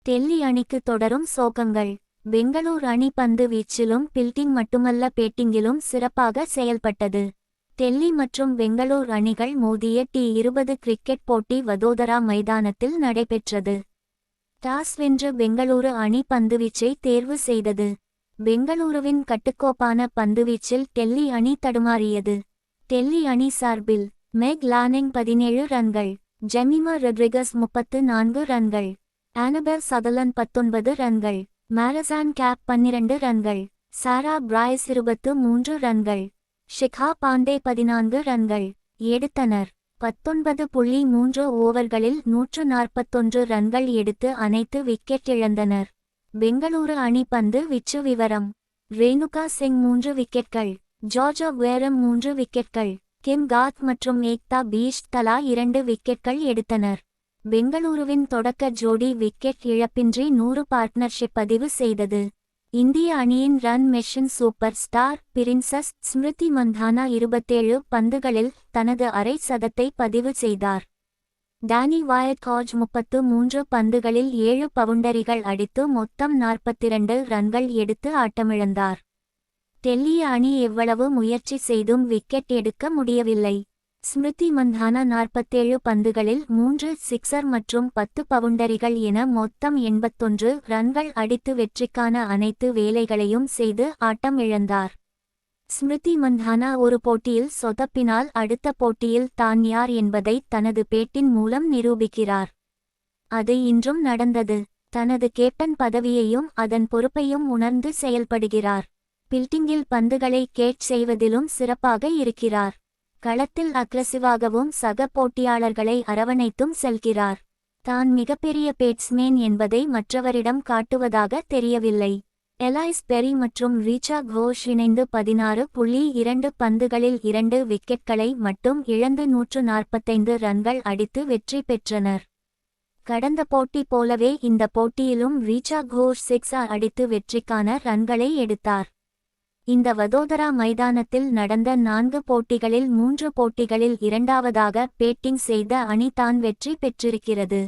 டெல்லி அணிக்கு தொடரும் சோகங்கள். பெங்களூர் அணி பந்து வீச்சிலும் பில்டிங் மட்டுமல்ல பேட்டிங்கிலும் சிறப்பாக செயல்பட்டது. டெல்லி மற்றும் பெங்களூர் அணிகள் மோதிய T20 கிரிக்கெட் போட்டி வதோதரா மைதானத்தில் நடைபெற்றது. டாஸ் வென்று பெங்களூரு அணி பந்துவீச்சை தேர்வு செய்தது. பெங்களூருவின் கட்டுக்கோப்பான பந்துவீச்சில் டெல்லி அணி தடுமாறியது. டெல்லி அணி சார்பில் மெக் லானிங் 17 ரன்கள், ஜெமிமா ரொட்ரிகஸ் 34 ரன்கள், ஆனபெல் சதர்லண்ட் 19 ரன்கள், மாரசான் கேப் 12 ரன்கள், சாரா பிரைஸ் 23 ரன்கள், ஷிகா பாண்டே 14 ரன்கள் எடுத்தனர். 19.3 ஓவர்களில் 141 ரன்கள் எடுத்து அனைத்து விக்கெட் இழந்தனர். பெங்களூரு அணி பந்து வீச்சு விவரம்: ரேணுகா சிங் 3 விக்கெட்கள், ஜார்ஜ் அகுவேரோ 3 விக்கெட்கள், கிம் காத் மற்றும் ஏக்தா பீஷ் தலா 2 விக்கெட்கள் எடுத்தனர். பெங்களூருவின் தொடக்க ஜோடி விக்கெட் இழப்பின்றி 100 பார்ட்னர்ஷிப் பதிவு செய்தது. இந்திய அணியின் run machine super star princess Smriti Mandhana 27 பந்துகளில் தனது அரை சதத்தை பதிவு செய்தார். டானி வாயட்காஜ் 33 பந்துகளில் 7 பவுண்டரிகள் அடித்து மொத்தம் 42 ரன்கள் எடுத்து ஆட்டமிழந்தார். டெல்லி அணி எவ்வளவு முயற்சி செய்தும் விக்கெட் எடுக்க முடியவில்லை. ஸ்மிருதி மந்தானா 47 பந்துகளில் 3 சிக்சர் மற்றும் 10 பவுண்டரிகள் என மொத்தம் 81 ரன்கள் அடித்து வெற்றிக்கான அனைத்து வேலைகளையும் செய்து ஆட்டம் இழந்தார். ஸ்மிருதி மந்தானா ஒரு போட்டியில் சொதப்பினால் அடுத்த போட்டியில் தான் யார் என்பதை தனது பேட்டின் மூலம் நிரூபிக்கிறார். அது இன்றும் நடந்தது. தனது கேப்டன் பதவியையும் அதன் பொறுப்பையும் உணர்ந்து செயல்படுகிறார். பில்டிங்கில் பந்துகளை கேட்ச் செய்வதிலும் சிறப்பாக இருக்கிறார். களத்தில் அக்ரசிவாகவும் சக போட்டியாளர்களை அரவணைத்தும் செல்கிறார். தான் மிகப்பெரிய பேட்ஸ்மேன் என்பதை மற்றவரிடம் காட்டுவதாக தெரியவில்லை. எலைஸ் பெரி மற்றும் ரீச்சா கோஷ் இணைந்து 16.2 பந்துகளில் 2 விக்கெட்களை மட்டும் இழந்து 145 ரன்கள் அடித்து வெற்றி பெற்றனர். கடந்த போட்டி போலவே இந்த போட்டியிலும் ரீச்சா கோஷ் 6 அடித்து வெற்றிக்கான ரன்களை எடுத்தார். இந்த வதோதரா மைதானத்தில் நடந்த 4 போட்டிகளில் 3 போட்டிகளில் இரண்டாவதாக பேட்டிங் செய்த அணி தான் வெற்றி பெற்றிருக்கிறது.